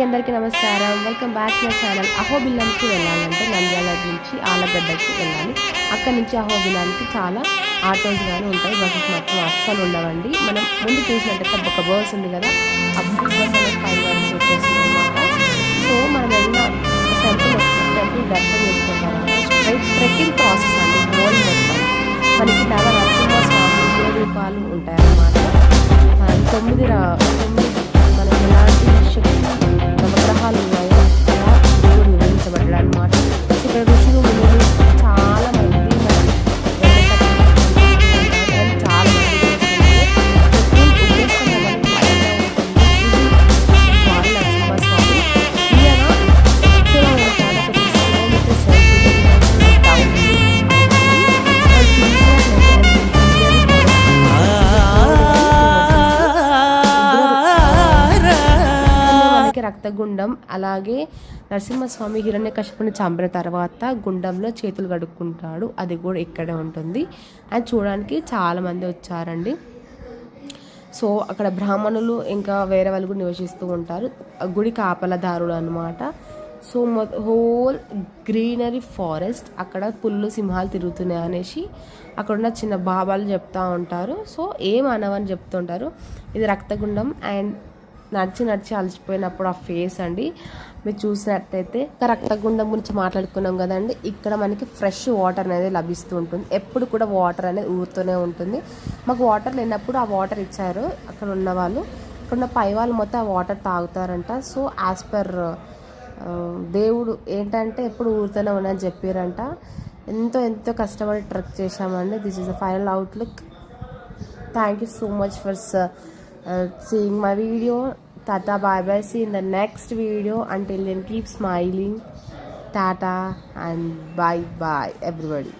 అందరికీ నమస్కారం. Welcome back to my channel. అహోబిలంకి వెళ్ళాలంటే నంద్యాల నుంచి ఆలగడ్డకి వెళ్ళాలి. అక్కడ నుంచి అహోబిలానికి చాలా ఆటోస్ కానీ ఉంటాయి, బస్సెస్ మాత్రం అస్సలు ఉండవండి. మనం ముందు చూసినట్టయితే ఒక బస్ ఉంది కదా, ఆ బస్ అనేది 5 వరకు వచ్చేస్తుంది అనమాట. సో మనం వెళ్ళిన టెంపుల్ దర్శనం చేసుకుంటామంటే స్ట్రైట్ ట్రెక్కింగ్ ప్రాసెస్ అండి. హోల్ మొత్తం మనకి నరసింహస్వామి 7 రూపాయలు ఉంటాయన్నమాట. 9 మనం ఎలాంటి శక్తి నవగ్రహాలు ఉన్నాయో అలా దేవుడు వివరించబడ్డాడు అనమాట. ఇక్కడ ఋషులు మునులు చాలా మంది చాలా మంది నరసింహస్వామి ఈయన ఎక్కడ ఉంటాడు, ఒక 6 కిలోమీటర్స్ రక్తగుండం. అలాగే నరసింహస్వామి హిరణ్యకశిపుని చంపిన తర్వాత గుండంలో చేతులు కడుక్కుంటాడు, అది కూడా ఇక్కడే ఉంటుంది. అండ్ చూడడానికి చాలామంది వచ్చారండి. సో అక్కడ బ్రాహ్మణులు ఇంకా వేరే వాళ్ళు కూడా నివసిస్తూ ఉంటారు. గుడి కాపలదారుడు అనమాట. సో హోల్ గ్రీనరీ ఫారెస్ట్, అక్కడ పుల్లు సింహాలు తిరుగుతున్నాయి అనేసి అక్కడున్న చిన్న బాబాలు చెప్తూ ఉంటారు. సో ఏం అనవని చెప్తుంటారు. ఇది రక్తగుండం. అండ్ నడిచి అలసిపోయినప్పుడు ఆ ఫేస్ అండి మీరు చూసినట్టయితే. రక్తగుండం గురించి మాట్లాడుకున్నాం కదండి. ఇక్కడ మనకి ఫ్రెష్ వాటర్ అనేది లభిస్తూ ఉంటుంది. ఎప్పుడు కూడా వాటర్ అనేది ఊరుతూనే ఉంటుంది. మాకు వాటర్ లేనప్పుడు ఆ వాటర్ ఇచ్చారు అక్కడ ఉన్న వాళ్ళు. అక్కడ ఉన్న పై వాళ్ళు మొత్తం ఆ వాటర్ తాగుతారంట. సో యాజ్ పర్ దేవుడు ఏంటంటే ఎప్పుడు ఊరుతూనే ఉన్నాయని చెప్పారంట. ఎంతో కష్టపడి ట్రెక్ చేశామండి. This is the final outlook. Thank you so much for seeing my video. Tata, bye bye. See you in the next video. Until then, keep smiling. Tata and bye bye everybody.